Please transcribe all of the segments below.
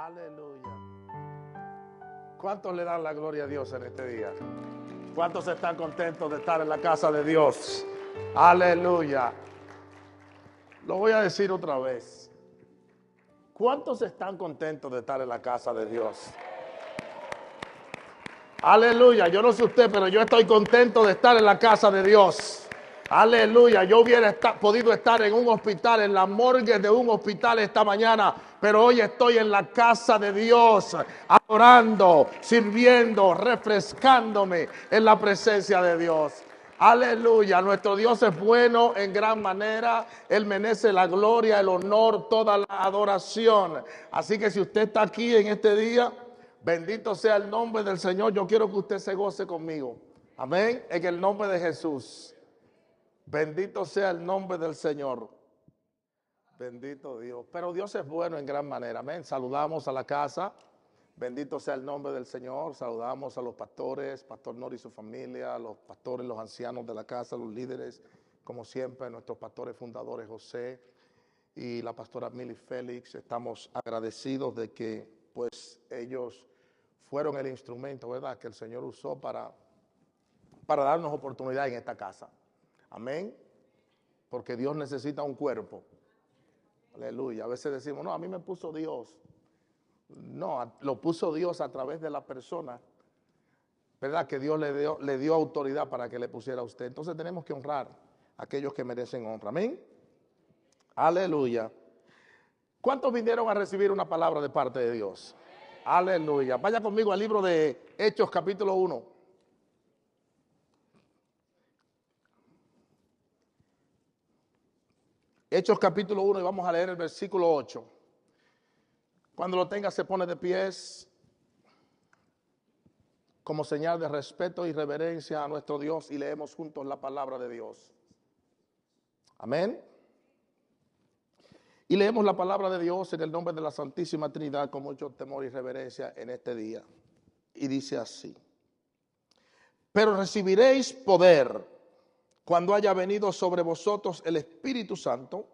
Aleluya. ¿Cuántos le dan la gloria a Dios en este día? ¿Cuántos están contentos de estar en la casa de Dios? Aleluya. Lo voy a decir otra vez. ¿Cuántos están contentos de estar en la casa de Dios? Aleluya. Yo no sé usted, pero yo estoy contento de estar en la casa de Dios. Aleluya. Yo hubiera podido estar en un hospital, en la morgue de un hospital esta mañana, pero hoy estoy en la casa de Dios, adorando, sirviendo, refrescándome en la presencia de Dios. Aleluya, nuestro Dios es bueno en gran manera, Él merece la gloria, el honor, toda la adoración. Así que si usted está aquí en este día, bendito sea el nombre del Señor. Yo quiero que usted se goce conmigo. Amén, en el nombre de Jesús. Bendito sea el nombre del Señor. Bendito Dios. Pero Dios es bueno en gran manera. Amén. Saludamos a la casa. Bendito sea el nombre del Señor. Saludamos a los pastores, Pastor Nori y su familia, los pastores, los ancianos de la casa, los líderes, como siempre, nuestros pastores fundadores José y la pastora Mili Félix. Estamos agradecidos de que pues ellos fueron el instrumento, ¿verdad?, que el Señor usó para darnos oportunidad en esta casa. Amén. Porque Dios necesita un cuerpo. Aleluya. A veces decimos, no, a mí me puso Dios. No, lo puso Dios a través de la persona, ¿verdad?, que Dios le dio autoridad para que le pusiera a usted. Entonces tenemos que honrar a aquellos que merecen honra. Amén. Aleluya. ¿Cuántos vinieron a recibir una palabra de parte de Dios? Aleluya. Vaya conmigo al libro de Hechos capítulo 1. Hechos capítulo 1 y vamos a leer el versículo 8. Cuando lo tenga se pone de pies como señal de respeto y reverencia a nuestro Dios y leemos juntos la palabra de Dios. Amén. Y leemos la palabra de Dios en el nombre de la Santísima Trinidad con mucho temor y reverencia en este día. Y dice así: pero recibiréis poder cuando haya venido sobre vosotros el Espíritu Santo,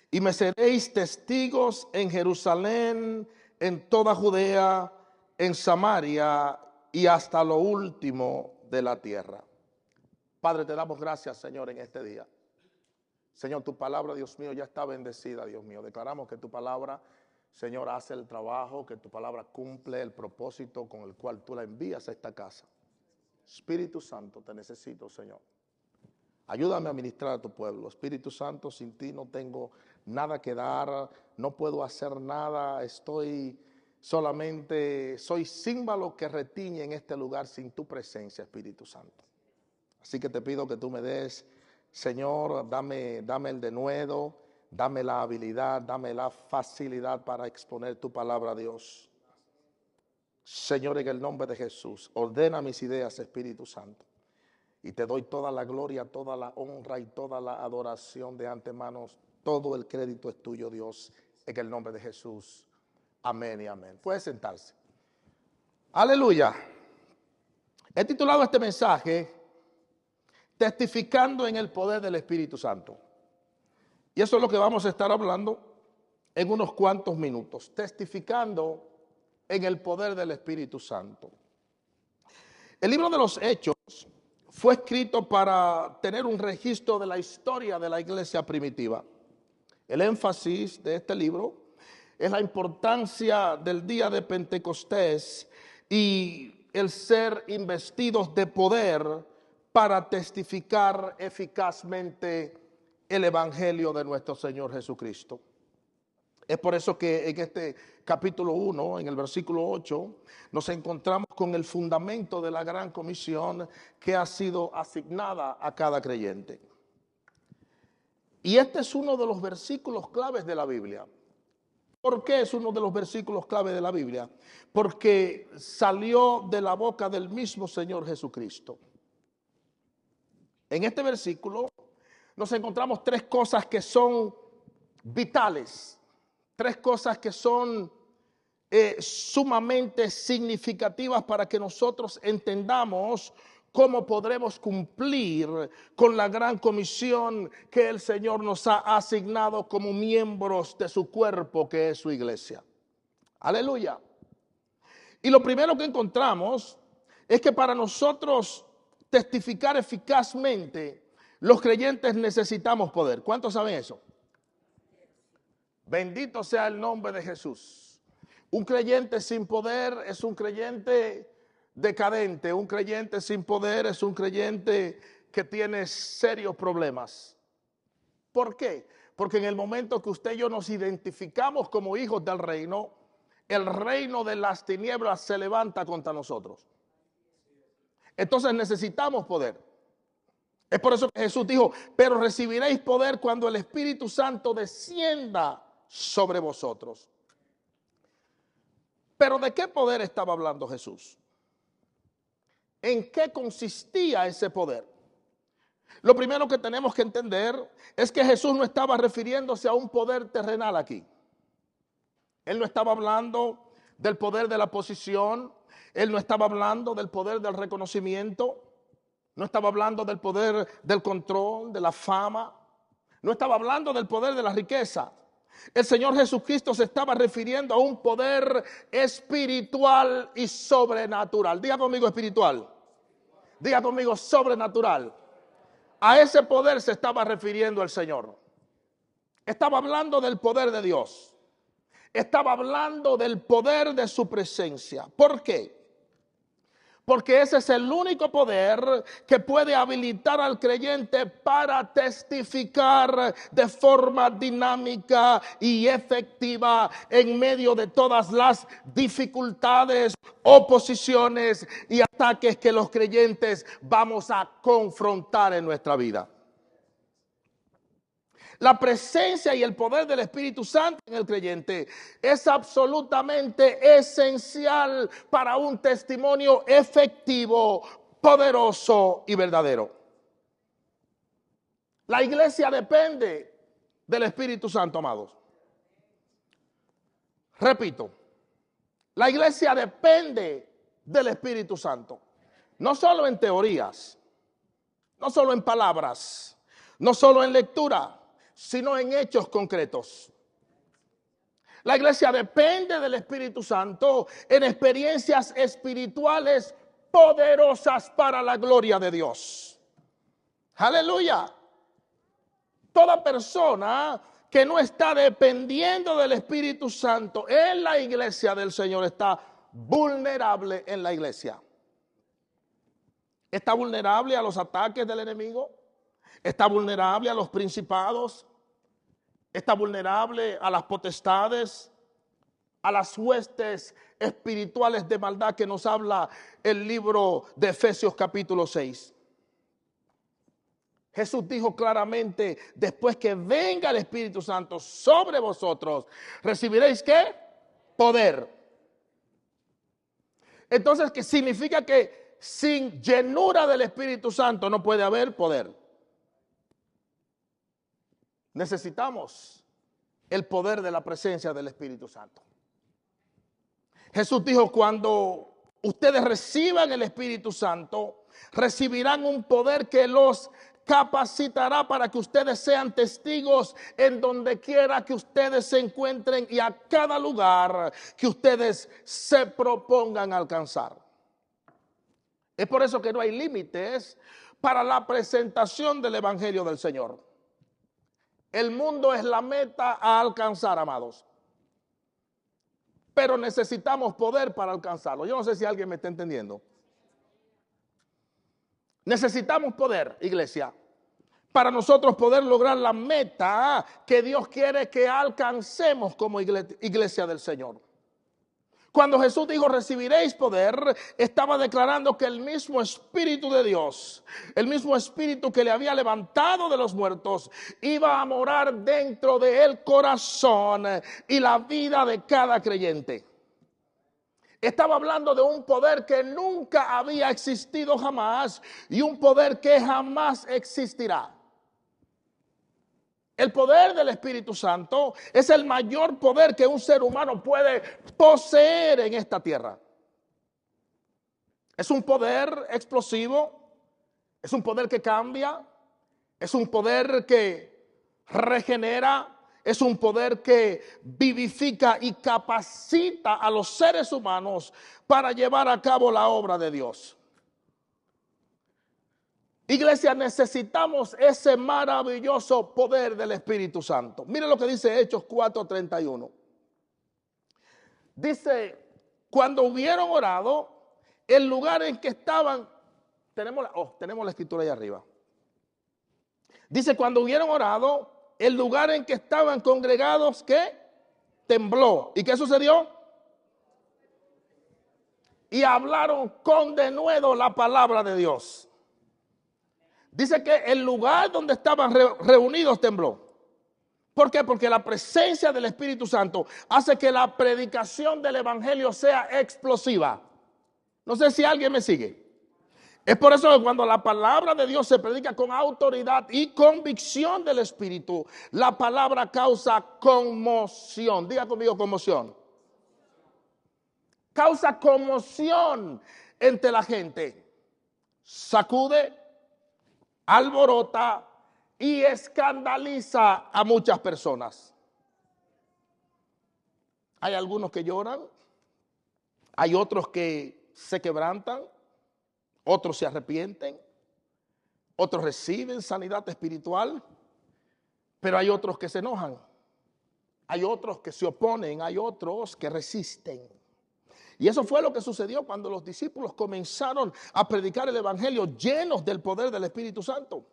y me seréis testigos en Jerusalén, en toda Judea, en Samaria y hasta lo último de la tierra. Padre, te damos gracias, Señor, en este día. Señor, tu palabra, Dios mío, ya está bendecida, Dios mío. Declaramos que tu palabra, Señor, hace el trabajo, que tu palabra cumple el propósito con el cual tú la envías a esta casa. Espíritu Santo, te necesito, Señor. Ayúdame a ministrar a tu pueblo. Espíritu Santo, sin ti no tengo nada que dar, no puedo hacer nada, soy címbalo que retiñe en este lugar sin tu presencia, Espíritu Santo. Así que te pido que tú me des, Señor, dame el denuedo, dame la habilidad, dame la facilidad para exponer tu palabra a Dios. Señor, en el nombre de Jesús, ordena mis ideas, Espíritu Santo. Y te doy toda la gloria, toda la honra y toda la adoración de antemano. Todo el crédito es tuyo, Dios, en el nombre de Jesús. Amén y amén. Puede sentarse. Aleluya. He titulado este mensaje Testificando en el poder del Espíritu Santo. Y eso es lo que vamos a estar hablando en unos cuantos minutos. Testificando en el poder del Espíritu Santo. El libro de los Hechos fue escrito para tener un registro de la historia de la iglesia primitiva. El énfasis de este libro es la importancia del día de Pentecostés y el ser investidos de poder para testificar eficazmente el evangelio de nuestro Señor Jesucristo. Es por eso que en este capítulo 1, en el versículo 8, nos encontramos con el fundamento de la gran comisión que ha sido asignada a cada creyente. Y este es uno de los versículos claves de la Biblia. ¿Por qué es uno de los versículos claves de la Biblia? Porque salió de la boca del mismo Señor Jesucristo. En este versículo nos encontramos tres cosas que son vitales. Tres cosas que son sumamente significativas para que nosotros entendamos cómo podremos cumplir con la gran comisión que el Señor nos ha asignado como miembros de su cuerpo, que es su iglesia. Aleluya. Y lo primero que encontramos es que para nosotros testificar eficazmente, los creyentes necesitamos poder. ¿Cuántos saben eso? Bendito sea el nombre de Jesús. Un creyente sin poder es un creyente decadente. Un creyente sin poder es un creyente que tiene serios problemas. ¿Por qué? Porque en el momento que usted y yo nos identificamos como hijos del reino, el reino de las tinieblas se levanta contra nosotros. Entonces necesitamos poder. Es por eso que Jesús dijo, pero recibiréis poder cuando el Espíritu Santo descienda sobre vosotros. Pero ¿de qué poder estaba hablando Jesús? ¿En qué consistía ese poder? Lo primero que tenemos que entender es que Jesús no estaba refiriéndose a un poder terrenal aquí. Él no estaba hablando del poder de la posición, él no estaba hablando del poder del reconocimiento, no estaba hablando del poder del control, de la fama, no estaba hablando del poder de la riqueza. El Señor Jesucristo se estaba refiriendo a un poder espiritual y sobrenatural. Diga conmigo espiritual. Diga conmigo sobrenatural. A ese poder se estaba refiriendo el Señor. Estaba hablando del poder de Dios. Estaba hablando del poder de su presencia. ¿Por qué? Porque ese es el único poder que puede habilitar al creyente para testificar de forma dinámica y efectiva en medio de todas las dificultades, oposiciones y ataques que los creyentes vamos a confrontar en nuestra vida. La presencia y el poder del Espíritu Santo en el creyente es absolutamente esencial para un testimonio efectivo, poderoso y verdadero. La iglesia depende del Espíritu Santo, amados. Repito, la iglesia depende del Espíritu Santo. No solo en teorías, no solo en palabras, no solo en lectura, sino en hechos concretos. La iglesia depende del Espíritu Santo en experiencias espirituales poderosas para la gloria de Dios. Aleluya. Toda persona que no está dependiendo del Espíritu Santo en la iglesia del Señor está vulnerable en la iglesia. Está vulnerable a los ataques del enemigo. Está vulnerable a los principados, está vulnerable a las potestades, a las huestes espirituales de maldad que nos habla el libro de Efesios capítulo 6. Jesús dijo claramente, después que venga el Espíritu Santo sobre vosotros, recibiréis ¿qué? Poder. Entonces, ¿qué significa? Que sin llenura del Espíritu Santo no puede haber poder. Necesitamos el poder de la presencia del Espíritu Santo. Jesús dijo, cuando ustedes reciban el Espíritu Santo, recibirán un poder que los capacitará para que ustedes sean testigos en donde quiera que ustedes se encuentren y a cada lugar que ustedes se propongan alcanzar. Es por eso que no hay límites para la presentación del Evangelio del Señor. El mundo es la meta a alcanzar, amados. Pero necesitamos poder para alcanzarlo. Yo no sé si alguien me está entendiendo. Necesitamos poder, iglesia, para nosotros poder lograr la meta que Dios quiere que alcancemos como iglesia del Señor. Cuando Jesús dijo recibiréis poder, estaba declarando que el mismo Espíritu de Dios, el mismo Espíritu que le había levantado de los muertos, iba a morar dentro del corazón y la vida de cada creyente. Estaba hablando de un poder que nunca había existido jamás y un poder que jamás existirá. El poder del Espíritu Santo es el mayor poder que un ser humano puede poseer en esta tierra. Es un poder explosivo, es un poder que cambia, es un poder que regenera es un poder que vivifica y capacita a los seres humanos para llevar a cabo la obra de Dios. Iglesia, necesitamos ese maravilloso poder del Espíritu Santo. Mire lo que dice Hechos 4:31. Dice, cuando hubieron orado, el lugar en que estaban, tenemos la escritura ahí arriba. Dice, cuando hubieron orado, el lugar en que estaban congregados, ¿qué? Tembló. ¿Y qué sucedió? Y hablaron con denuedo la palabra de Dios. Dice que el lugar donde estaban reunidos tembló. ¿Por qué? Porque la presencia del Espíritu Santo hace que la predicación del Evangelio sea explosiva. No sé si alguien me sigue. Es por eso que cuando la palabra de Dios se predica con autoridad y convicción del Espíritu, la palabra causa conmoción. Diga conmigo, conmoción. Causa conmoción entre la gente. Sacude, alborota y escandaliza a muchas personas. Hay algunos que lloran, hay otros que se quebrantan, otros se arrepienten, otros reciben sanidad espiritual, pero hay otros que se enojan, hay otros que se oponen, hay otros que resisten. Y eso fue lo que sucedió cuando los discípulos comenzaron a predicar el evangelio llenos del poder del Espíritu Santo.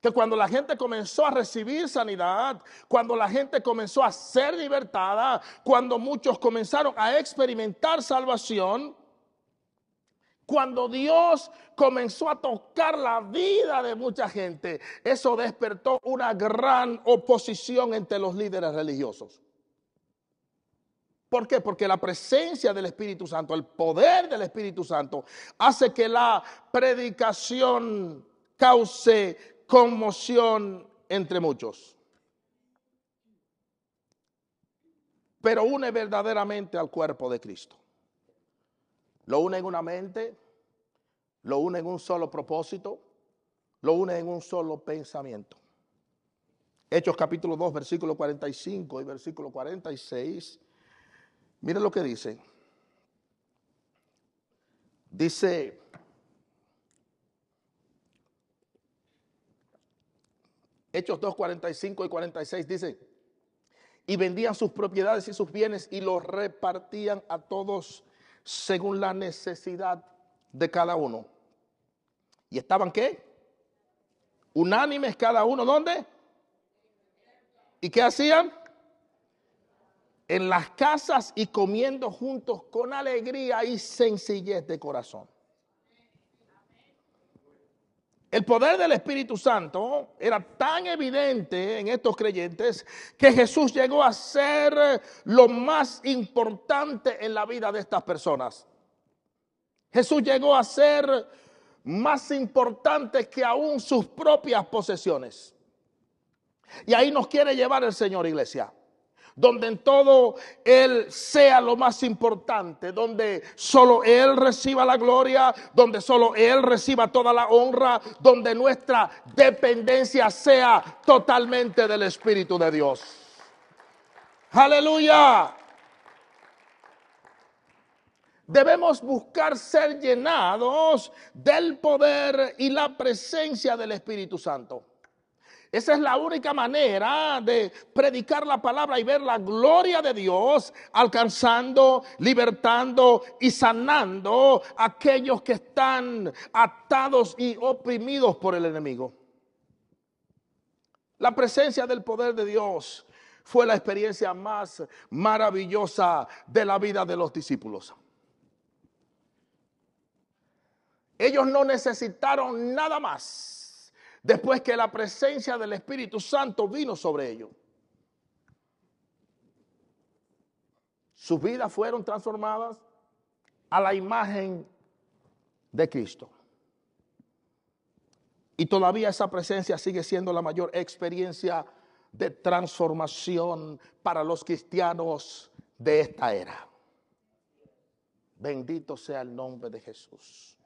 Que cuando la gente comenzó a recibir sanidad, cuando la gente comenzó a ser libertada, cuando muchos comenzaron a experimentar salvación, cuando Dios comenzó a tocar la vida de mucha gente, eso despertó una gran oposición entre los líderes religiosos. ¿Por qué? Porque la presencia del Espíritu Santo, el poder del Espíritu Santo, hace que la predicación cause conmoción entre muchos. Pero une verdaderamente al cuerpo de Cristo. Lo une en una mente, lo une en un solo propósito, lo une en un solo pensamiento. Hechos capítulo 2, versículo 45 y versículo 46. Mire lo que dice. Dice, Hechos 2, 45 y 46 dice, y vendían sus propiedades y sus bienes y los repartían a todos según la necesidad de cada uno. ¿Y estaban qué? Unánimes cada uno, ¿dónde? ¿Y qué hacían? En las casas y comiendo juntos con alegría y sencillez de corazón. El poder del Espíritu Santo era tan evidente en estos creyentes que Jesús llegó a ser lo más importante en la vida de estas personas. Jesús llegó a ser más importante que aún sus propias posesiones. Y ahí nos quiere llevar el Señor, iglesia. Donde en todo Él sea lo más importante, donde solo Él reciba la gloria, donde solo Él reciba toda la honra, donde nuestra dependencia sea totalmente del Espíritu de Dios. ¡Aleluya! Debemos buscar ser llenados del poder y la presencia del Espíritu Santo. Esa es la única manera de predicar la palabra y ver la gloria de Dios, alcanzando, libertando y sanando a aquellos que están atados y oprimidos por el enemigo. La presencia del poder de Dios fue la experiencia más maravillosa de la vida de los discípulos. Ellos no necesitaron nada más después que la presencia del Espíritu Santo vino sobre ellos. Sus vidas fueron transformadas a la imagen de Cristo. Y todavía esa presencia sigue siendo la mayor experiencia de transformación para los cristianos de esta era. Bendito sea el nombre de Jesús.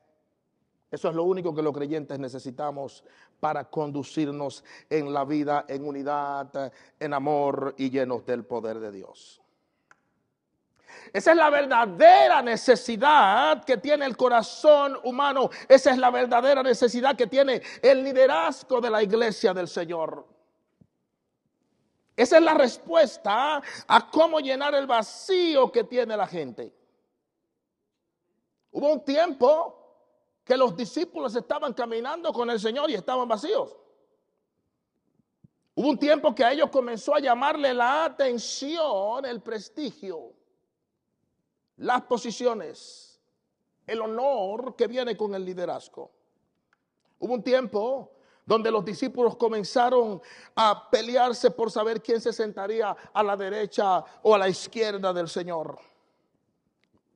Eso es lo único que los creyentes necesitamos para conducirnos en la vida, en unidad, en amor y llenos del poder de Dios. Esa es la verdadera necesidad que tiene el corazón humano. Esa es la verdadera necesidad que tiene el liderazgo de la iglesia del Señor. Esa es la respuesta a cómo llenar el vacío que tiene la gente. Hubo un tiempo que los discípulos estaban caminando con el Señor y estaban vacíos. Hubo un tiempo que a ellos comenzó a llamarle la atención el prestigio, las posiciones, el honor que viene con el liderazgo. Hubo un tiempo donde los discípulos comenzaron a pelearse por saber quién se sentaría a la derecha o a la izquierda del Señor.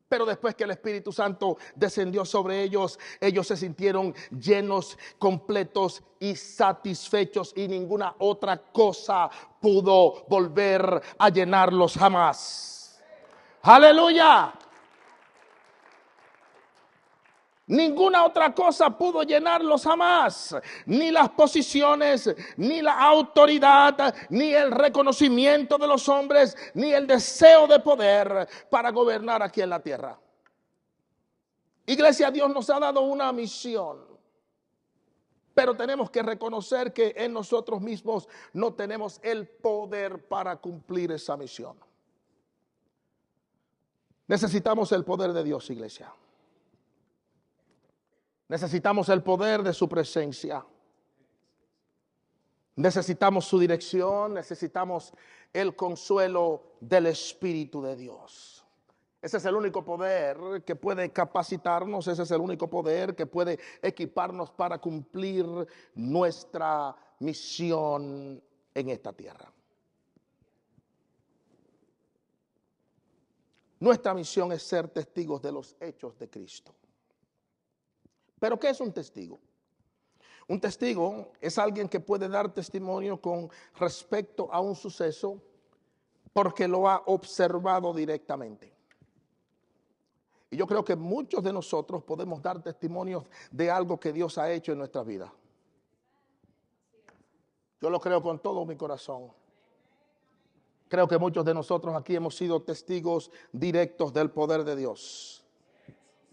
Pero después que el Espíritu Santo descendió sobre ellos, ellos se sintieron llenos, completos y satisfechos, y ninguna otra cosa pudo volver a llenarlos jamás. ¡Aleluya! Ninguna otra cosa pudo llenarlos jamás, ni las posiciones, ni la autoridad, ni el reconocimiento de los hombres, ni el deseo de poder para gobernar aquí en la tierra. Iglesia, Dios nos ha dado una misión, pero tenemos que reconocer que en nosotros mismos no tenemos el poder para cumplir esa misión. Necesitamos el poder de Dios, iglesia. Necesitamos el poder de su presencia. Necesitamos su dirección, necesitamos el consuelo del Espíritu de Dios. Ese es el único poder que puede capacitarnos, ese es el único poder que puede equiparnos para cumplir nuestra misión en esta tierra. Nuestra misión es ser testigos de los hechos de Cristo. ¿Pero qué es un testigo? Un testigo es alguien que puede dar testimonio con respecto a un suceso porque lo ha observado directamente. Y yo creo que muchos de nosotros podemos dar testimonios de algo que Dios ha hecho en nuestra vida. Yo lo creo con todo mi corazón. Creo que muchos de nosotros aquí hemos sido testigos directos del poder de Dios.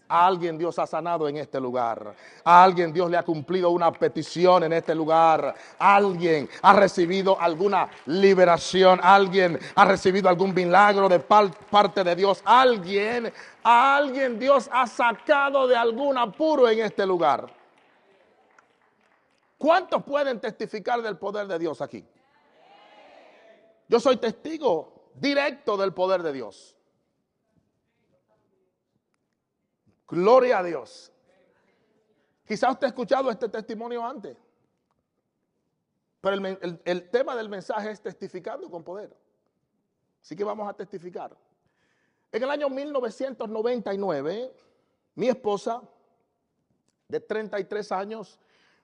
A alguien Dios ha sanado en este lugar. A alguien Dios le ha cumplido una petición en este lugar. Alguien ha recibido alguna liberación. Alguien ha recibido algún milagro de parte de Dios. A alguien Dios ha sacado de algún apuro en este lugar. ¿Cuántos pueden testificar del poder de Dios aquí? Yo soy testigo directo del poder de Dios. Gloria a Dios. Quizá usted ha escuchado este testimonio antes, pero el tema del mensaje es testificando con poder. Así que vamos a testificar. En el año 1999, mi esposa, de 33 años,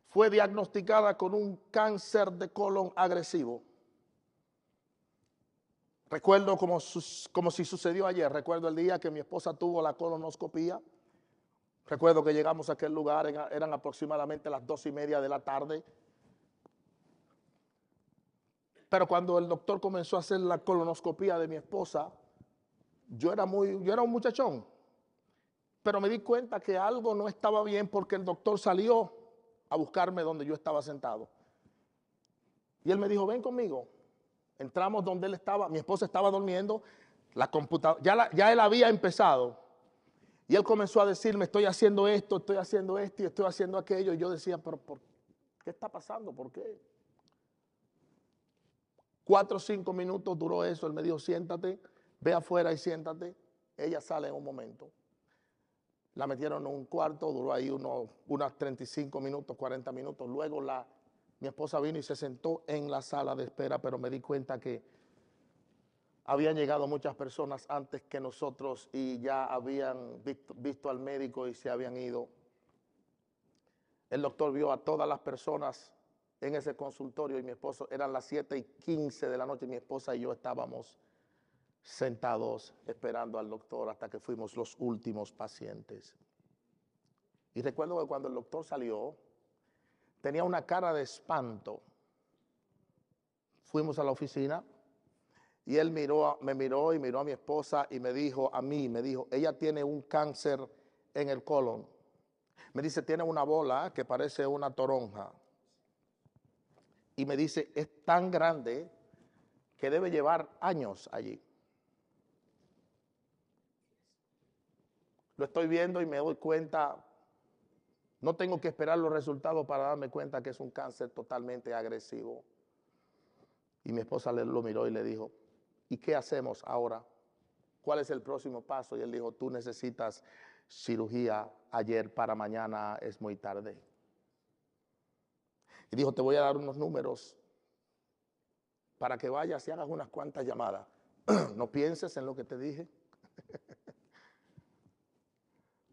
fue diagnosticada con un cáncer de colon agresivo. Recuerdo como si sucedió ayer. Recuerdo el día que mi esposa tuvo la colonoscopía. Recuerdo que llegamos a aquel lugar, eran aproximadamente las 2:30 de la tarde. Pero cuando el doctor comenzó a hacer la colonoscopía de mi esposa, yo era un muchachón. Pero me di cuenta que algo no estaba bien porque el doctor salió a buscarme donde yo estaba sentado. Y él me dijo, ven conmigo. Entramos donde él estaba, mi esposa estaba durmiendo, la computadora, ya él había empezado. Y él comenzó a decirme, estoy haciendo esto y estoy haciendo aquello. Y yo decía, pero ¿qué está pasando? ¿Por qué? 4 o 5 minutos duró eso. Él me dijo, siéntate, ve afuera y siéntate. Ella sale en un momento. La metieron en un cuarto, duró ahí unos 35 minutos, 40 minutos. Luego mi esposa vino y se sentó en la sala de espera, pero me di cuenta que habían llegado muchas personas antes que nosotros y ya habían visto al médico y se habían ido. El doctor vio a todas las personas en ese consultorio y mi esposo, eran las 7:15 de la noche, mi esposa y yo estábamos sentados esperando al doctor hasta que fuimos los últimos pacientes. Y recuerdo que cuando el doctor salió, tenía una cara de espanto. Fuimos a la oficina y él me miró y miró a mi esposa y me dijo, ella tiene un cáncer en el colon. Me dice, tiene una bola que parece una toronja. Y me dice, es tan grande que debe llevar años allí. Lo estoy viendo y me doy cuenta, no tengo que esperar los resultados para darme cuenta que es un cáncer totalmente agresivo. Y mi esposa lo miró y le dijo, ¿y qué hacemos ahora? ¿Cuál es el próximo paso? Y él dijo, tú necesitas cirugía ayer para mañana, es muy tarde. Y dijo, te voy a dar unos números para que vayas y hagas unas cuantas llamadas. No pienses en lo que te dije.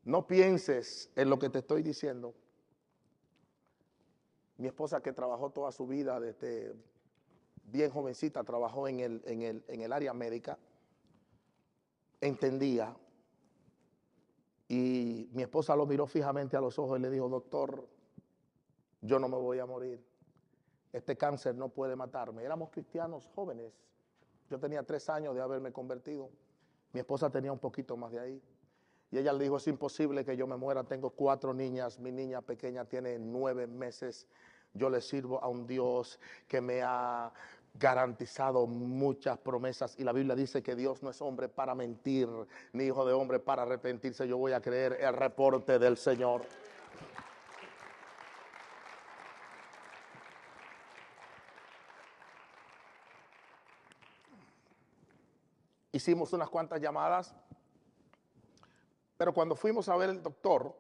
No pienses en lo que te estoy diciendo. Mi esposa, que trabajó toda su vida desde bien jovencita, trabajó en el área médica, entendía. Y mi esposa lo miró fijamente a los ojos y le dijo, doctor, yo no me voy a morir. Este cáncer no puede matarme. Éramos cristianos jóvenes. Yo tenía 3 años de haberme convertido. Mi esposa tenía un poquito más de ahí. Y ella le dijo, es imposible que yo me muera. Tengo 4 niñas. Mi niña pequeña tiene 9 meses. Yo le sirvo a un Dios que me ha garantizado muchas promesas. Y la Biblia dice que Dios no es hombre para mentir, ni hijo de hombre para arrepentirse. Yo voy a creer el reporte del Señor. Hicimos unas cuantas llamadas, pero cuando fuimos a ver al doctor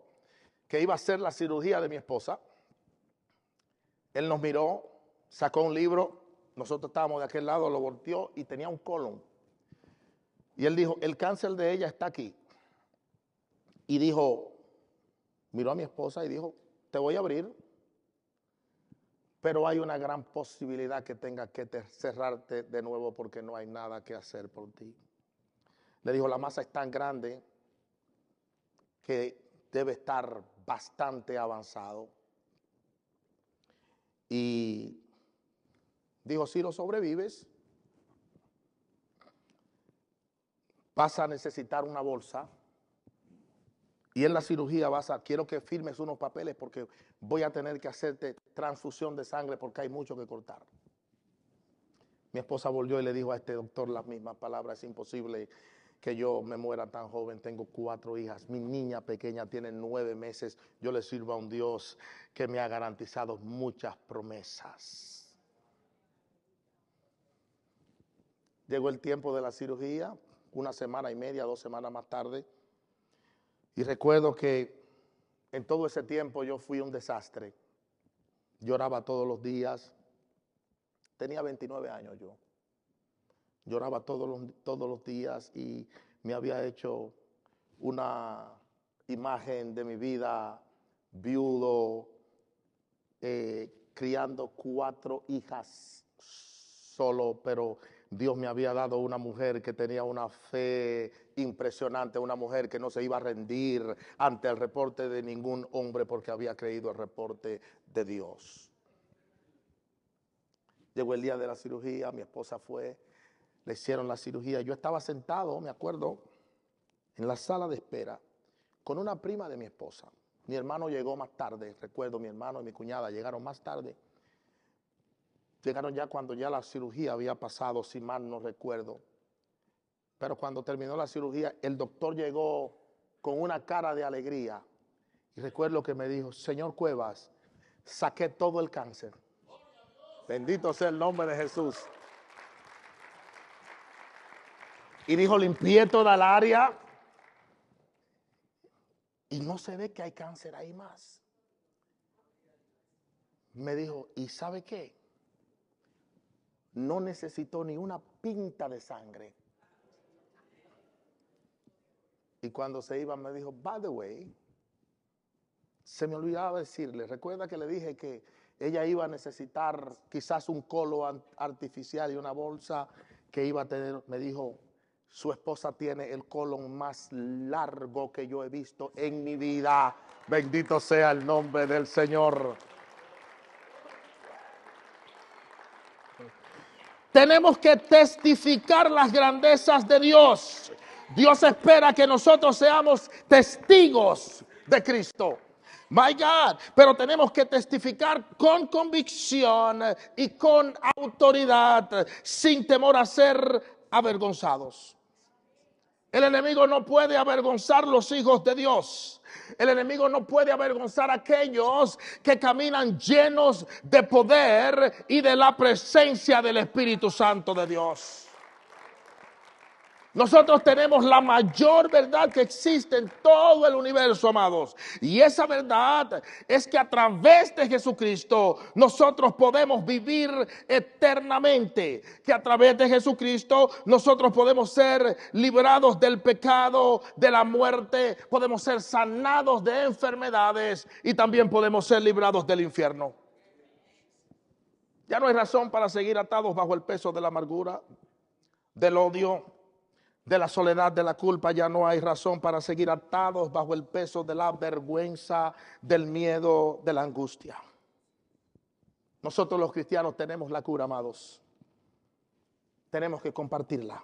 que iba a hacer la cirugía de mi esposa, él nos miró, sacó un libro, nosotros estábamos de aquel lado, lo volteó y tenía un colon. Y él dijo, el cáncer de ella está aquí. Y dijo, miró a mi esposa y dijo, te voy a abrir, pero hay una gran posibilidad que tenga que cerrarte de nuevo porque no hay nada que hacer por ti. Le dijo, la masa es tan grande que debe estar bastante avanzado. Y dijo, si lo sobrevives, vas a necesitar una bolsa. Y en la cirugía quiero que firmes unos papeles porque voy a tener que hacerte transfusión de sangre porque hay mucho que cortar. Mi esposa volvió y le dijo a este doctor las mismas palabras, es imposible que yo me muera tan joven, tengo 4 hijas, mi niña pequeña tiene 9 meses, yo le sirvo a un Dios que me ha garantizado muchas promesas. Llegó el tiempo de la cirugía, 1 semana y media, 2 semanas más tarde, y recuerdo que en todo ese tiempo yo fui un desastre. Lloraba todos los días, tenía 29 años yo. Lloraba todos los días y me había hecho una imagen de mi vida viudo, criando 4 hijas solo, pero Dios me había dado una mujer que tenía una fe impresionante, una mujer que no se iba a rendir ante el reporte de ningún hombre porque había creído el reporte de Dios. Llegó el día de la cirugía, mi esposa fue, le hicieron la cirugía. Yo estaba sentado, me acuerdo, en la sala de espera con una prima de mi esposa. Mi hermano llegó más tarde, recuerdo, mi hermano y mi cuñada llegaron más tarde. Llegaron ya cuando ya la cirugía había pasado, si mal no recuerdo. Pero cuando terminó la cirugía, el doctor llegó con una cara de alegría. Y recuerdo que me dijo, señor Cuevas, saqué todo el cáncer. Bendito sea el nombre de Jesús. Y dijo, limpié toda el área y no se ve que hay cáncer ahí más. Me dijo, ¿y sabe qué? No necesitó ni una pinta de sangre. Y cuando se iba me dijo, by the way, se me olvidaba decirle, recuerda que le dije que ella iba a necesitar quizás un colon artificial y una bolsa que iba a tener. Me dijo, Su esposa tiene el colon más largo que yo he visto en mi vida. Bendito sea el nombre del Señor. Tenemos que testificar las grandezas de Dios. Dios espera que nosotros seamos testigos de Cristo. My God, pero tenemos que testificar con convicción y con autoridad, sin temor a ser avergonzados. El enemigo no puede avergonzar los hijos de Dios. El enemigo no puede avergonzar a aquellos que caminan llenos de poder y de la presencia del Espíritu Santo de Dios. Nosotros tenemos la mayor verdad que existe en todo el universo, amados. Y esa verdad es que a través de Jesucristo nosotros podemos vivir eternamente. Que a través de Jesucristo nosotros podemos ser librados del pecado, de la muerte. Podemos ser sanados de enfermedades y también podemos ser librados del infierno. Ya no hay razón para seguir atados bajo el peso de la amargura, del odio, de la soledad, de la culpa. Ya no hay razón para seguir atados bajo el peso de la vergüenza, del miedo, de la angustia. Nosotros los cristianos tenemos la cura, amados. Tenemos que compartirla.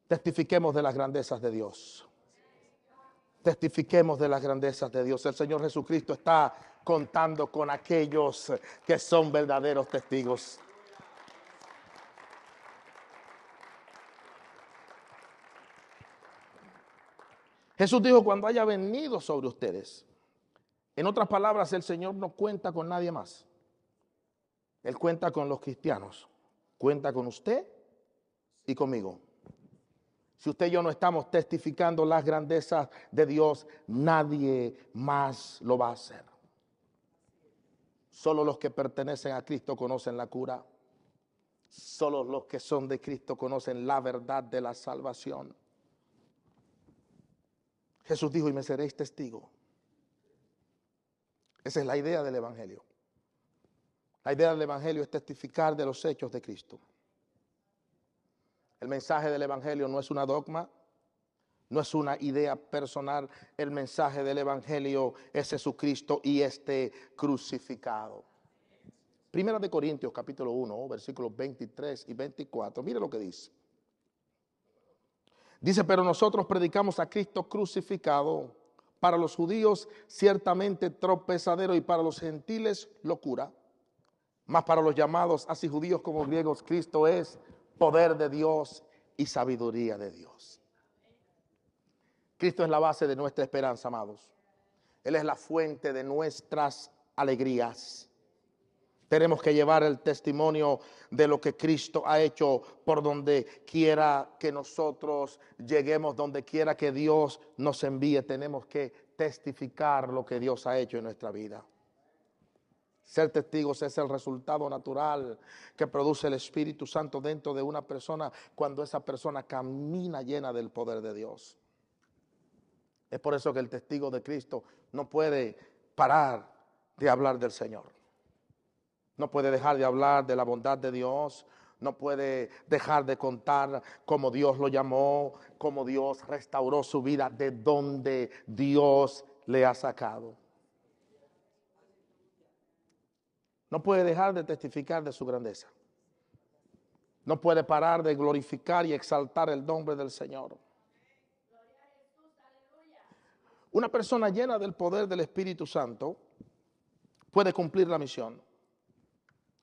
Testifiquemos de las grandezas de Dios. Testifiquemos de las grandezas de Dios. El Señor Jesucristo está contando con aquellos que son verdaderos testigos. Jesús dijo: cuando haya venido sobre ustedes. En otras palabras, el Señor no cuenta con nadie más. Él cuenta con los cristianos. Cuenta con usted y conmigo. Si usted y yo no estamos testificando las grandezas de Dios, nadie más lo va a hacer. Solo los que pertenecen a Cristo conocen la cura. Solo los que son de Cristo conocen la verdad de la salvación. Jesús dijo: y me seréis testigo. Esa es la idea del Evangelio. La idea del Evangelio es testificar de los hechos de Cristo. El mensaje del Evangelio no es una dogma, no es una idea personal. El mensaje del Evangelio es Jesucristo y este crucificado. Primera de Corintios capítulo 1, versículos 23 y 24. Mire lo que dice. Dice: pero nosotros predicamos a Cristo crucificado, para los judíos ciertamente tropezadero y para los gentiles locura. Mas para los llamados, así judíos como griegos, Cristo es poder de Dios y sabiduría de Dios. Cristo es la base de nuestra esperanza, amados. Él es la fuente de nuestras alegrías. Tenemos que llevar el testimonio de lo que Cristo ha hecho por donde quiera que nosotros lleguemos, donde quiera que Dios nos envíe. Tenemos que testificar lo que Dios ha hecho en nuestra vida. Ser testigos es el resultado natural que produce el Espíritu Santo dentro de una persona cuando esa persona camina llena del poder de Dios. Es por eso que el testigo de Cristo no puede parar de hablar del Señor. No puede dejar de hablar de la bondad de Dios. No puede dejar de contar cómo Dios lo llamó, cómo Dios restauró su vida, de donde Dios le ha sacado. No puede dejar de testificar de su grandeza. No puede parar de glorificar y exaltar el nombre del Señor. Una persona llena del poder del Espíritu Santo puede cumplir la misión.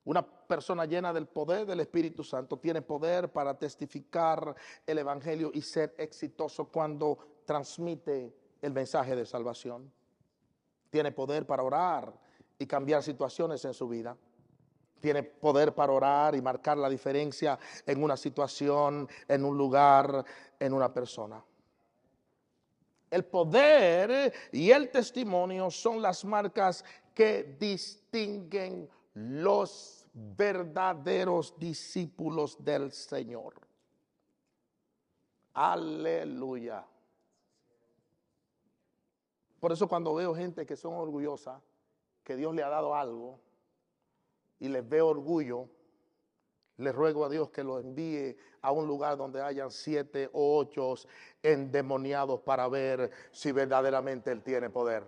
Una persona llena del poder del Espíritu Santo tiene poder para testificar el Evangelio y ser exitoso cuando transmite el mensaje de salvación. Tiene poder para orar y cambiar situaciones en su vida. Tiene poder para orar y marcar la diferencia en una situación, en un lugar, en una persona. El poder y el testimonio son las marcas que distinguen los verdaderos discípulos del Señor. Aleluya. Por eso cuando veo gente que son orgullosas, que Dios le ha dado algo y les veo orgullo, Le ruego a Dios que lo envíe a un lugar donde hayan 7 o 8 endemoniados para ver si verdaderamente Él tiene poder.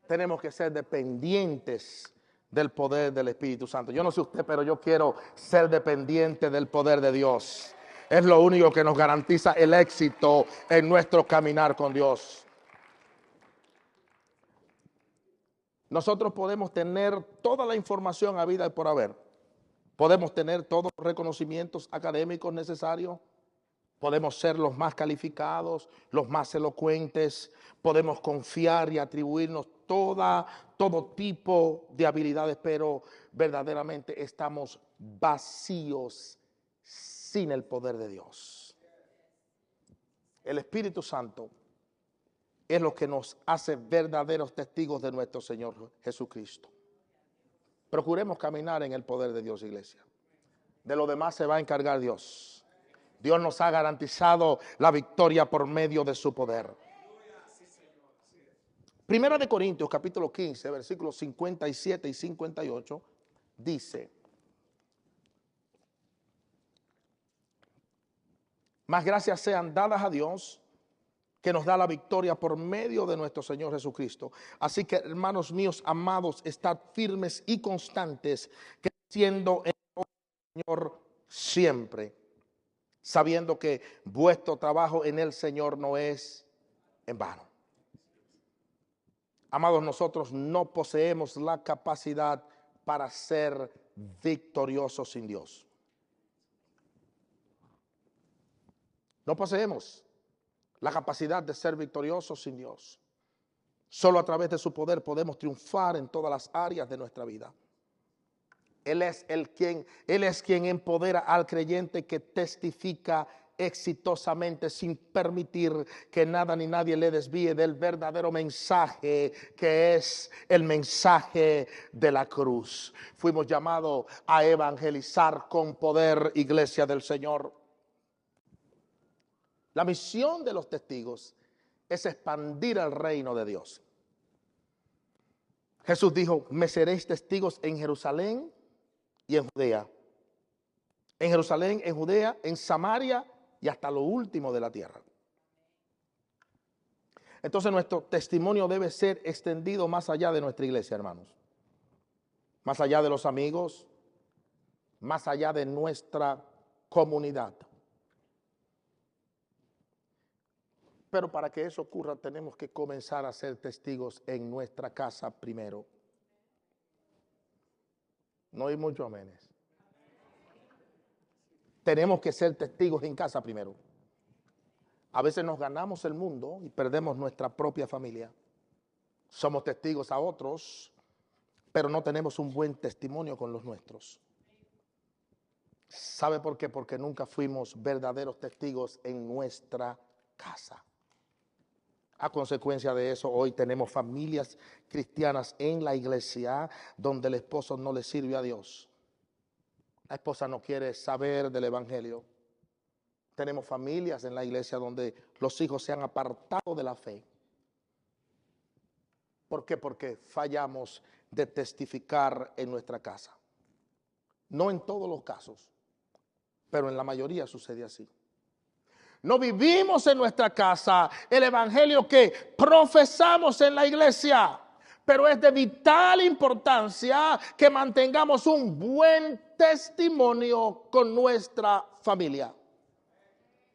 Tenemos que ser dependientes del poder del Espíritu Santo. Yo no sé usted, pero yo quiero ser dependiente del poder de Dios. Es lo único que nos garantiza el éxito en nuestro caminar con Dios. Nosotros podemos tener toda la información habida y por haber. Podemos tener todos los reconocimientos académicos necesarios. Podemos ser los más calificados, los más elocuentes. Podemos confiar y atribuirnos todo tipo de habilidades, pero verdaderamente estamos vacíos sin el poder de Dios. El Espíritu Santo es lo que nos hace verdaderos testigos de nuestro Señor Jesucristo. Procuremos caminar en el poder de Dios, iglesia. De lo demás se va a encargar Dios. Dios nos ha garantizado la victoria por medio de su poder. Primera de Corintios, capítulo 15, versículos 57 y 58, dice: mas gracias sean dadas a Dios, que nos da la victoria por medio de nuestro Señor Jesucristo. Así que, hermanos míos amados, estad firmes y constantes, creciendo en el Señor siempre, sabiendo que vuestro trabajo en el Señor no es en vano. Amados, nosotros no poseemos la capacidad para ser victoriosos sin Dios. No poseemos la capacidad de ser victoriosos sin Dios. Solo a través de su poder podemos triunfar en todas las áreas de nuestra vida. Él es quien empodera al creyente, que testifica exitosamente sin permitir que nada ni nadie le desvíe del verdadero mensaje, que es el mensaje de la cruz. Fuimos llamados a evangelizar con poder, iglesia del Señor. La misión de los testigos es expandir el reino de Dios. Jesús dijo: me seréis testigos en Jerusalén y en Judea. En Jerusalén, en Judea, en Samaria y hasta lo último de la tierra. Entonces nuestro testimonio debe ser extendido más allá de nuestra iglesia, hermanos. Más allá de los amigos, más allá de nuestra comunidad. Pero para que eso ocurra, tenemos que comenzar a ser testigos en nuestra casa primero. No hay mucho aménes. Tenemos que ser testigos en casa primero. A veces nos ganamos el mundo y perdemos nuestra propia familia. Somos testigos a otros, pero no tenemos un buen testimonio con los nuestros. ¿Sabe por qué? Porque nunca fuimos verdaderos testigos en nuestra casa. A consecuencia de eso, hoy tenemos familias cristianas en la iglesia donde el esposo no le sirve a Dios. La esposa no quiere saber del evangelio. Tenemos familias en la iglesia donde los hijos se han apartado de la fe. ¿Por qué? Porque fallamos de testificar en nuestra casa. No en todos los casos, pero en la mayoría sucede así. No vivimos en nuestra casa el evangelio que profesamos en la iglesia, pero es de vital importancia que mantengamos un buen testimonio con nuestra familia.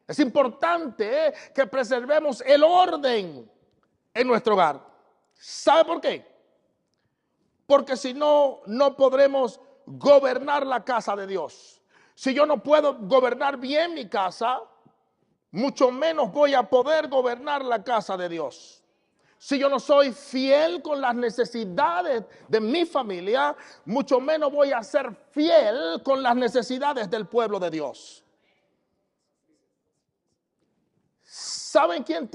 Es importante que preservemos el orden en nuestro hogar. ¿Sabe por qué? Porque si no, no podremos gobernar la casa de Dios. Si yo no puedo gobernar bien mi casa, mucho menos voy a poder gobernar la casa de Dios. Si yo no soy fiel con las necesidades de mi familia, mucho menos voy a ser fiel con las necesidades del pueblo de Dios. ¿Saben quién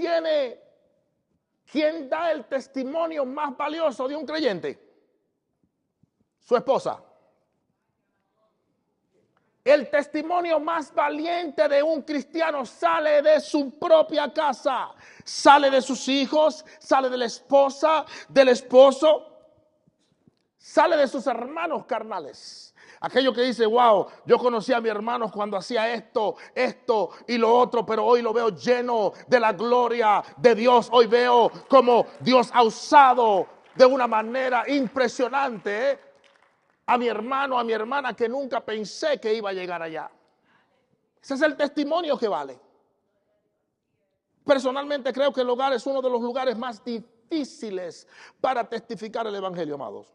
da el testimonio más valioso de un creyente? Su esposa. El testimonio más valiente de un cristiano sale de su propia casa, sale de sus hijos, sale de la esposa, del esposo, sale de sus hermanos carnales. Aquello que dice, wow, yo conocí a mi hermano cuando hacía esto y lo otro, pero hoy lo veo lleno de la gloria de Dios. Hoy veo como Dios ha usado de una manera impresionante, a mi hermano, a mi hermana, que nunca pensé que iba a llegar allá. Ese es el testimonio que vale. Personalmente creo que el hogar es uno de los lugares más difíciles para testificar el evangelio, amados.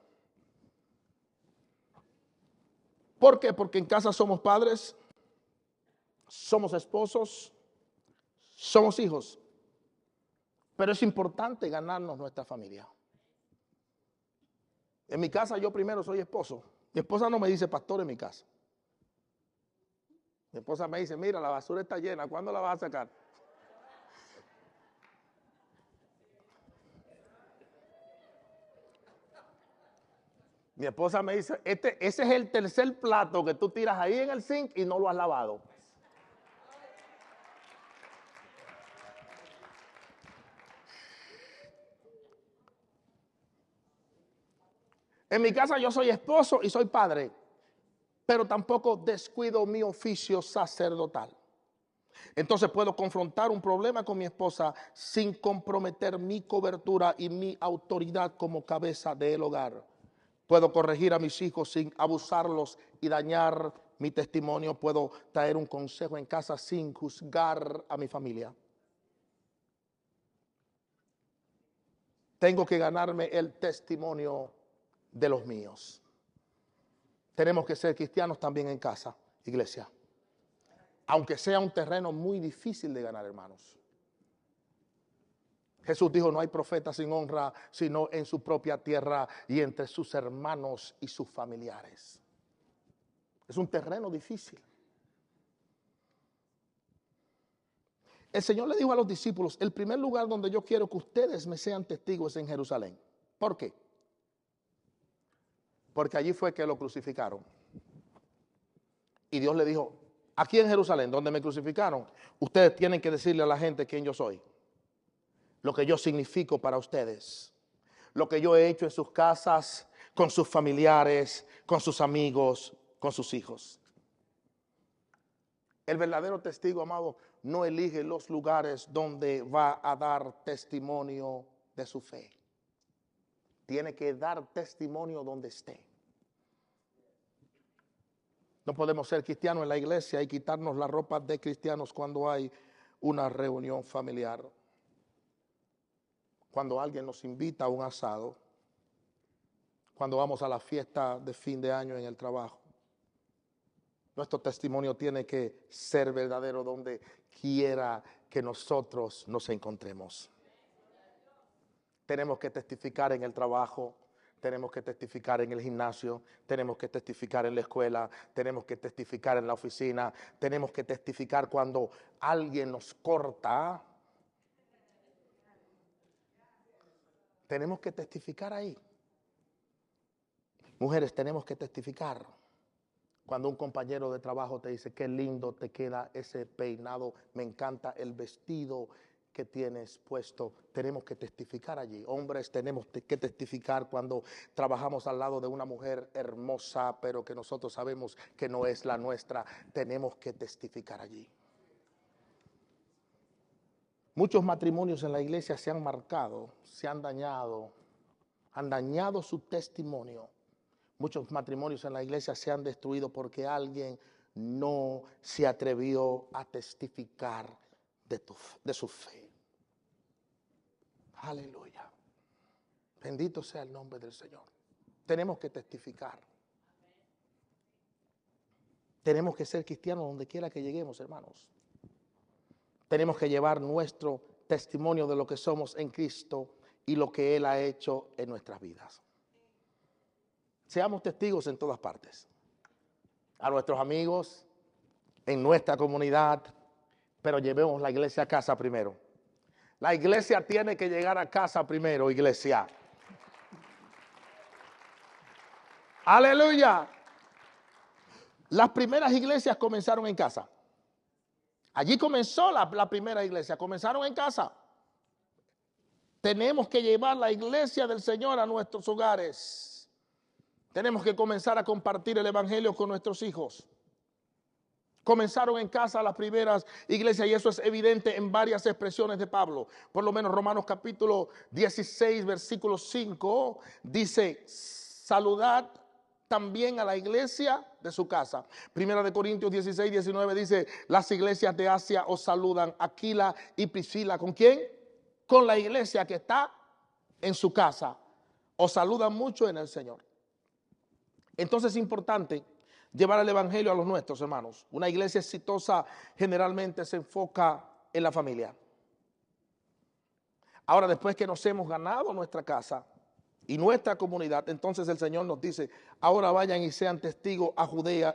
¿Por qué? Porque en casa somos padres, somos esposos, somos hijos. Pero es importante ganarnos nuestra familia. En mi casa yo primero soy esposo. Mi esposa no me dice pastor en mi casa. Mi esposa me dice, mira, la basura está llena, ¿cuándo la vas a sacar? Mi esposa me dice, ese es el tercer plato que tú tiras ahí en el zinc y no lo has lavado. En mi casa yo soy esposo y soy padre, pero tampoco descuido mi oficio sacerdotal. Entonces puedo confrontar un problema con mi esposa sin comprometer mi cobertura y mi autoridad como cabeza del hogar. Puedo corregir a mis hijos sin abusarlos y dañar mi testimonio. Puedo traer un consejo en casa sin juzgar a mi familia. Tengo que ganarme el testimonio de los míos. Tenemos que ser cristianos también en casa, iglesia. Aunque sea un terreno muy difícil de ganar, hermanos. Jesús dijo, no hay profeta sin honra, sino en su propia tierra y entre sus hermanos y sus familiares. Es un terreno difícil. El Señor le dijo a los discípulos, el primer lugar donde yo quiero que ustedes me sean testigos es en Jerusalén. ¿Por qué? Porque allí fue que lo crucificaron. Y Dios le dijo, aquí en Jerusalén, donde me crucificaron, ustedes tienen que decirle a la gente quién yo soy. Lo que yo significo para ustedes. Lo que yo he hecho en sus casas, con sus familiares, con sus amigos, con sus hijos. El verdadero testigo, amado, no elige los lugares donde va a dar testimonio de su fe. Tiene que dar testimonio donde esté. No podemos ser cristianos en la iglesia y quitarnos la ropa de cristianos cuando hay una reunión familiar. Cuando alguien nos invita a un asado. Cuando vamos a la fiesta de fin de año en el trabajo. Nuestro testimonio tiene que ser verdadero donde quiera que nosotros nos encontremos. Tenemos que testificar en el trabajo, tenemos que testificar en el gimnasio, tenemos que testificar en la escuela, tenemos que testificar en la oficina, tenemos que testificar cuando alguien nos corta. Tenemos que testificar ahí. Mujeres, tenemos que testificar. Cuando un compañero de trabajo te dice, qué lindo te queda ese peinado, me encanta el vestido que tienes puesto, tenemos que testificar allí. Hombres, tenemos que testificar cuando trabajamos al lado de una mujer hermosa, pero que nosotros sabemos que no es la nuestra, tenemos que testificar allí. Muchos matrimonios en la iglesia se han marcado, se han dañado su testimonio. Muchos matrimonios en la iglesia se han destruido porque alguien no se atrevió a testificar de su fe. Aleluya. Bendito sea el nombre del Señor. Tenemos que testificar. Tenemos que ser cristianos donde quiera que lleguemos, hermanos. Tenemos que llevar nuestro testimonio de lo que somos en Cristo y lo que Él ha hecho en nuestras vidas. Seamos testigos en todas partes. A nuestros amigos, en nuestra comunidad, pero llevemos la iglesia a casa primero. La iglesia tiene que llegar a casa primero, iglesia. Aleluya. Las primeras iglesias comenzaron en casa. Allí comenzó la primera iglesia, comenzaron en casa. Tenemos que llevar la iglesia del Señor a nuestros hogares. Tenemos que comenzar a compartir el evangelio con nuestros hijos. Comenzaron en casa las primeras iglesias y eso es evidente en varias expresiones de Pablo. Por lo menos Romanos capítulo 16, versículo 5 dice, saludad también a la iglesia de su casa. Primera de Corintios 16, 19 dice, las iglesias de Asia os saludan, Aquila y Priscila. ¿Con quién? Con la iglesia que está en su casa. Os saludan mucho en el Señor. Entonces es importante llevar el evangelio a los nuestros, hermanos. Una iglesia exitosa generalmente se enfoca en la familia. Ahora, después que nos hemos ganado nuestra casa y nuestra comunidad, entonces el Señor nos dice, ahora vayan y sean testigos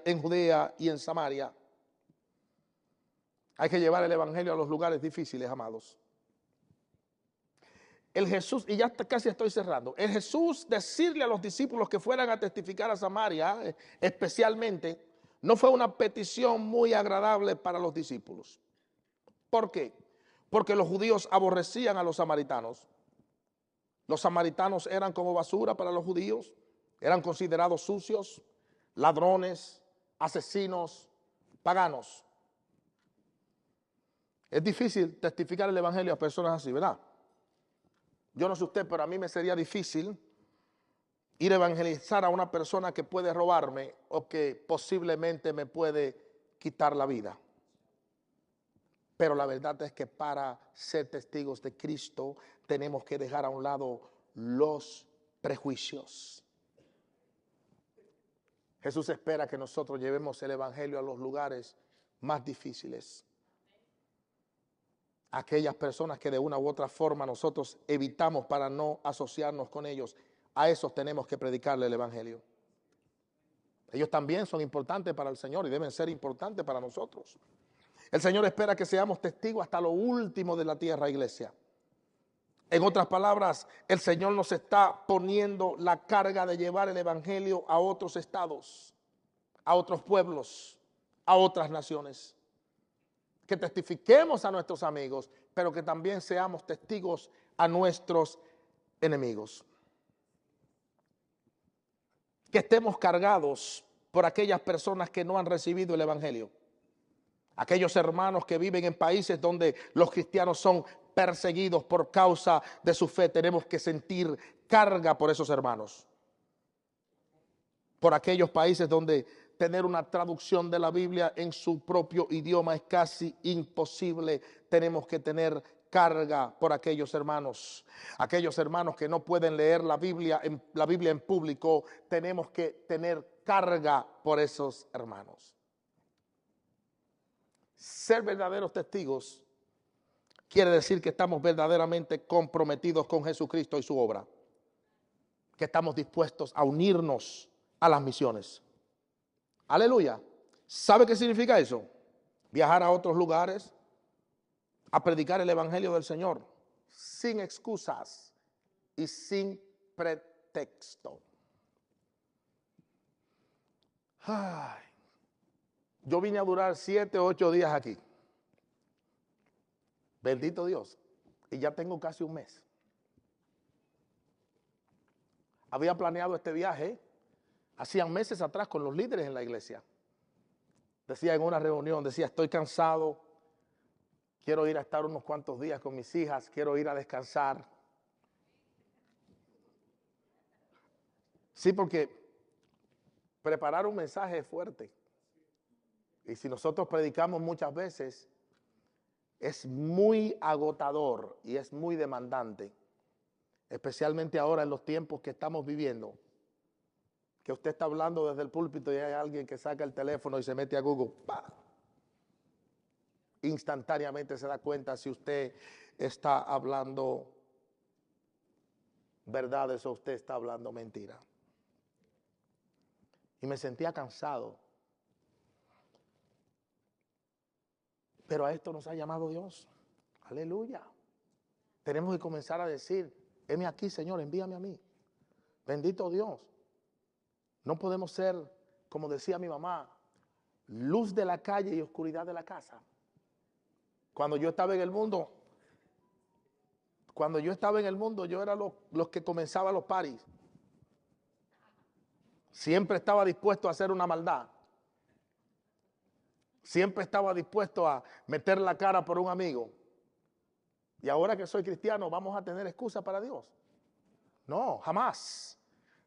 en Judea y en Samaria. Hay que llevar el evangelio a los lugares difíciles, amados. El Jesús, y ya casi estoy cerrando, el Jesús decirle a los discípulos que fueran a testificar a Samaria, especialmente, no fue una petición muy agradable para los discípulos. ¿Por qué? Porque los judíos aborrecían a los samaritanos. Los samaritanos eran como basura para los judíos, eran considerados sucios, ladrones, asesinos, paganos. Es difícil testificar el evangelio a personas así, ¿verdad? Yo no sé usted, pero a mí me sería difícil ir a evangelizar a una persona que puede robarme o que posiblemente me puede quitar la vida. Pero la verdad es que para ser testigos de Cristo tenemos que dejar a un lado los prejuicios. Jesús espera que nosotros llevemos el evangelio a los lugares más difíciles. Aquellas personas que de una u otra forma nosotros evitamos para no asociarnos con ellos, a esos tenemos que predicarle el evangelio. Ellos también son importantes para el Señor y deben ser importantes para nosotros. El Señor espera que seamos testigos hasta lo último de la tierra, iglesia. En otras palabras, el Señor nos está poniendo la carga de llevar el evangelio a otros estados, a otros pueblos, a otras naciones. Que testifiquemos a nuestros amigos, pero que también seamos testigos a nuestros enemigos. Que estemos cargados por aquellas personas que no han recibido el evangelio. Aquellos hermanos que viven en países donde los cristianos son perseguidos por causa de su fe. Tenemos que sentir carga por esos hermanos. Por aquellos países donde tener una traducción de la Biblia en su propio idioma es casi imposible. Tenemos que tener carga por aquellos hermanos que no pueden leer la Biblia en público. Tenemos que tener carga por esos hermanos. Ser verdaderos testigos quiere decir que estamos verdaderamente comprometidos con Jesucristo y su obra, que estamos dispuestos a unirnos a las misiones. Aleluya. ¿Sabe qué significa eso? Viajar a otros lugares, a predicar el evangelio del Señor, sin excusas y sin pretexto. Ay, yo vine a durar 7 o 8 días aquí. Bendito Dios. Y ya tengo casi un mes. Había planeado este viaje hacían meses atrás con los líderes en la iglesia. Decía en una reunión, estoy cansado, quiero ir a estar unos cuantos días con mis hijas, quiero ir a descansar. Sí, porque preparar un mensaje es fuerte. Y si nosotros predicamos muchas veces, es muy agotador y es muy demandante. Especialmente ahora en los tiempos que estamos viviendo. Que usted está hablando desde el púlpito y hay alguien que saca el teléfono y se mete a Google. ¡Pah! Instantáneamente se da cuenta si usted está hablando verdades o usted está hablando mentira. Y me sentía cansado. Pero a esto nos ha llamado Dios. Aleluya. Tenemos que comenzar a decir, heme aquí, Señor, envíame a mí. Bendito Dios. No podemos ser, como decía mi mamá, luz de la calle y oscuridad de la casa. Cuando yo estaba en el mundo, yo era los que comenzaba los paris. Siempre estaba dispuesto a hacer una maldad. Siempre estaba dispuesto a meter la cara por un amigo. Y ahora que soy cristiano, ¿vamos a tener excusa para Dios? No, jamás.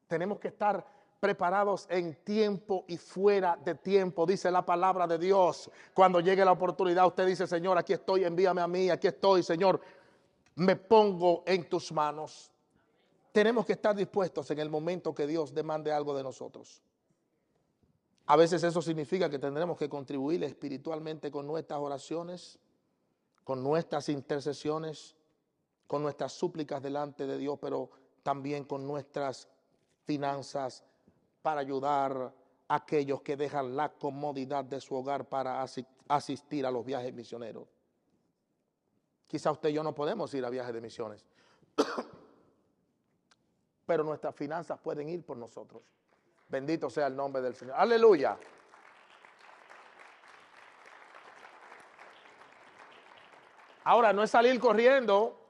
Tenemos que estar preparados en tiempo y fuera de tiempo, dice la palabra de Dios. Cuando llegue la oportunidad, usted dice, Señor, aquí estoy, envíame a mí, aquí estoy, Señor, me pongo en tus manos. Tenemos que estar dispuestos en el momento que Dios demande algo de nosotros. A veces eso significa que tendremos que contribuir espiritualmente con nuestras oraciones, con nuestras intercesiones, con nuestras súplicas delante de Dios, pero también con nuestras finanzas para ayudar a aquellos que dejan la comodidad de su hogar para asistir a los viajes misioneros. Quizá usted y yo no podemos ir a viajes de misiones, pero nuestras finanzas pueden ir por nosotros. Bendito sea el nombre del Señor. Aleluya. Ahora, no es salir corriendo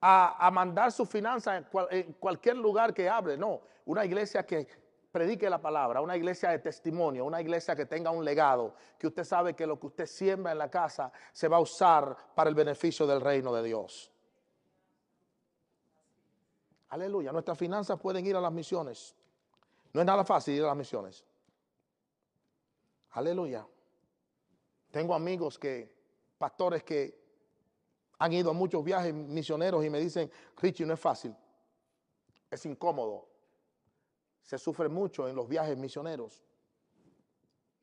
a mandar sus finanzas en cualquier lugar que hable, no. Una iglesia que predique la palabra, una iglesia de testimonio, una iglesia que tenga un legado, que usted sabe que lo que usted siembra en la casa se va a usar para el beneficio del reino de Dios. Aleluya. Nuestras finanzas pueden ir a las misiones. No es nada fácil ir a las misiones. Aleluya. Tengo amigos pastores que han ido a muchos viajes misioneros y me dicen, Richie, no es fácil, es incómodo. Se sufre mucho en los viajes misioneros.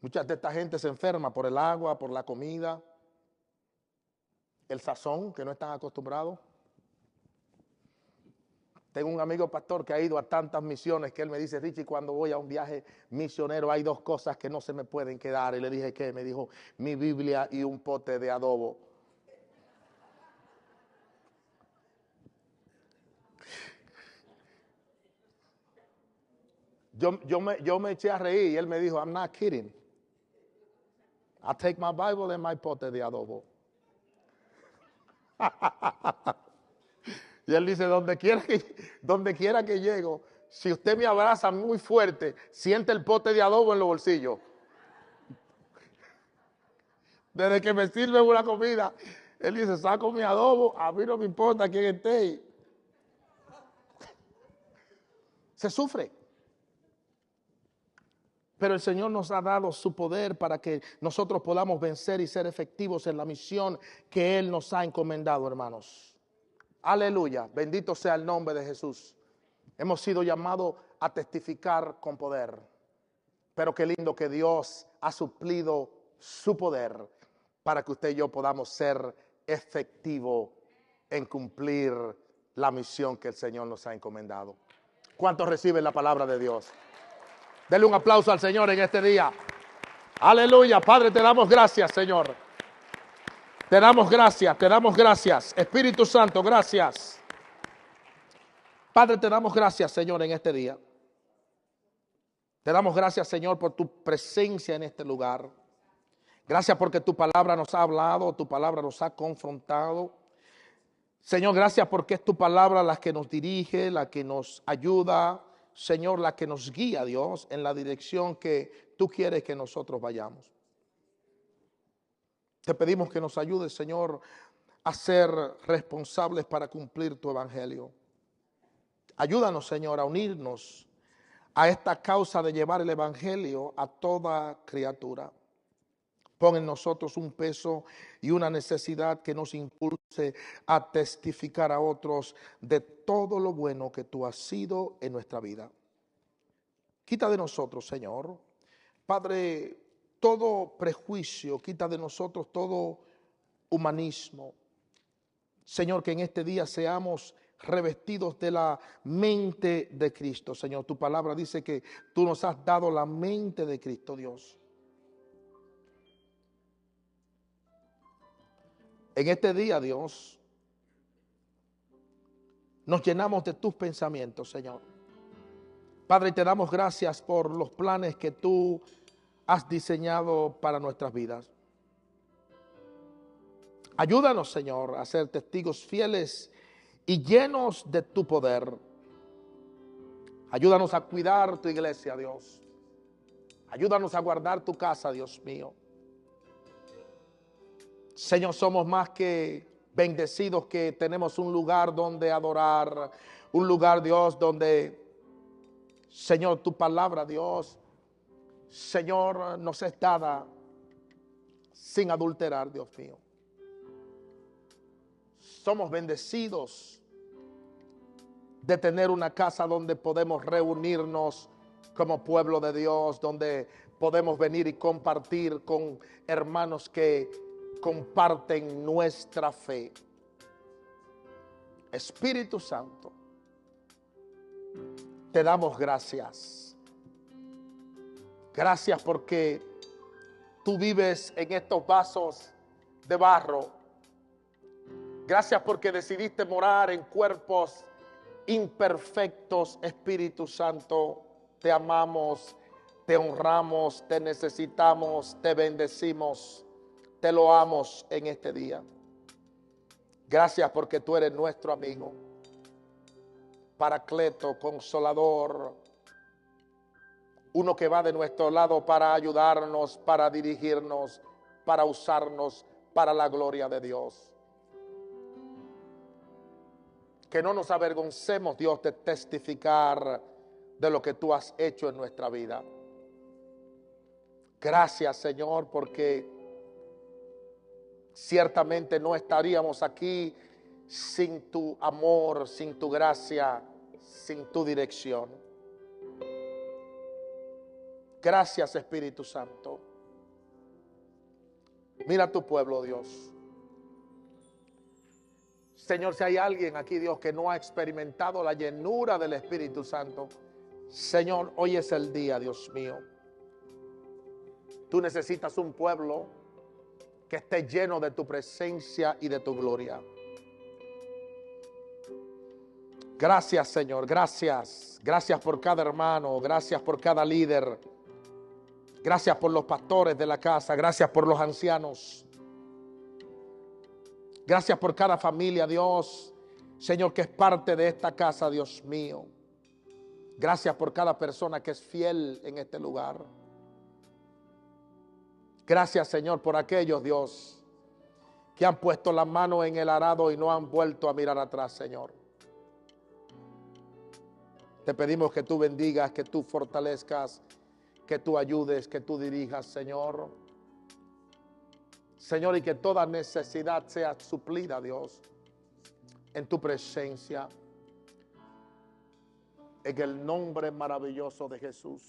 Mucha de esta gente se enferma por el agua, por la comida, el sazón que no están acostumbrados. Tengo un amigo pastor que ha ido a tantas misiones que él me dice, Richie, cuando voy a un viaje misionero hay dos cosas que no se me pueden quedar. Y le dije, ¿qué? Me dijo, mi Biblia y un pote de adobo. Yo me eché a reír y él me dijo, I'm not kidding. I take my Bible and my pote de adobo. Y él dice, donde quiera que llego, si usted me abraza muy fuerte, siente el pote de adobo en los bolsillos. Desde que me sirve una comida, él dice, saco mi adobo, a mí no me importa quién esté. Se sufre. Pero el Señor nos ha dado su poder para que nosotros podamos vencer y ser efectivos en la misión que Él nos ha encomendado, hermanos. Aleluya, bendito sea el nombre de Jesús. Hemos sido llamados a testificar con poder. Pero qué lindo que Dios ha suplido su poder para que usted y yo podamos ser efectivos en cumplir la misión que el Señor nos ha encomendado. ¿Cuántos reciben la palabra de Dios? Denle un aplauso al Señor en este día. Aleluya, Padre, te damos gracias, Señor. Te damos gracias. Espíritu Santo, gracias. Padre, te damos gracias, Señor, en este día. Te damos gracias, Señor, por tu presencia en este lugar. Gracias porque tu palabra nos ha hablado, tu palabra nos ha confrontado. Señor, gracias porque es tu palabra la que nos dirige, la que nos ayuda, Señor, la que nos guía, Dios, en la dirección que tú quieres que nosotros vayamos. Te pedimos que nos ayudes, Señor, a ser responsables para cumplir tu evangelio. Ayúdanos, Señor, a unirnos a esta causa de llevar el evangelio a toda criatura. Pon en nosotros un peso y una necesidad que nos impulse a testificar a otros de todo lo bueno que tú has sido en nuestra vida. Quita de nosotros, Señor, Padre, todo prejuicio, quita de nosotros todo humanismo. Señor, que en este día seamos revestidos de la mente de Cristo. Señor, tu palabra dice que tú nos has dado la mente de Cristo, Dios. En este día, Dios, nos llenamos de tus pensamientos, Señor. Padre, te damos gracias por los planes que tú has diseñado para nuestras vidas. Ayúdanos, Señor, a ser testigos fieles y llenos de tu poder. Ayúdanos a cuidar tu iglesia, Dios. Ayúdanos a guardar tu casa, Dios mío. Señor, somos más que bendecidos que tenemos un lugar donde adorar, un lugar, Dios, donde, Señor, tu palabra, Dios, Señor, nos es dada sin adulterar, Dios mío. Somos bendecidos de tener una casa donde podemos reunirnos como pueblo de Dios, donde podemos venir y compartir con hermanos que comparten nuestra fe. Espíritu Santo, te damos gracias. Gracias porque tú vives en estos vasos de barro. Gracias porque decidiste morar en cuerpos imperfectos. Espíritu Santo, te amamos, te honramos, te necesitamos, te bendecimos, te loamos en este día. Gracias porque tú eres nuestro amigo, Paracleto, Consolador, uno que va de nuestro lado para ayudarnos, para dirigirnos, para usarnos para la gloria de Dios. Que no nos avergoncemos, Dios, de testificar de lo que tú has hecho en nuestra vida. Gracias, Señor, porque ciertamente no estaríamos aquí sin tu amor, sin tu gracia, sin tu dirección. Gracias, Espíritu Santo. Mira a tu pueblo, Dios. Señor, si hay alguien aquí, Dios, que no ha experimentado la llenura del Espíritu Santo, Señor, hoy es el día, Dios mío. Tú necesitas un pueblo que esté lleno de tu presencia y de tu gloria. Gracias, Señor, gracias. Gracias por cada hermano, gracias por cada líder. Gracias por los pastores de la casa, gracias por los ancianos. Gracias por cada familia, Dios, Señor, que es parte de esta casa, Dios mío. Gracias por cada persona que es fiel en este lugar. Gracias, Señor, por aquellos, Dios, que han puesto la mano en el arado y no han vuelto a mirar atrás, Señor. Te pedimos que tú bendigas, que tú fortalezcas, que tú ayudes, que tú dirijas, Señor. Señor, y que toda necesidad sea suplida, Dios, en tu presencia. En el nombre maravilloso de Jesús.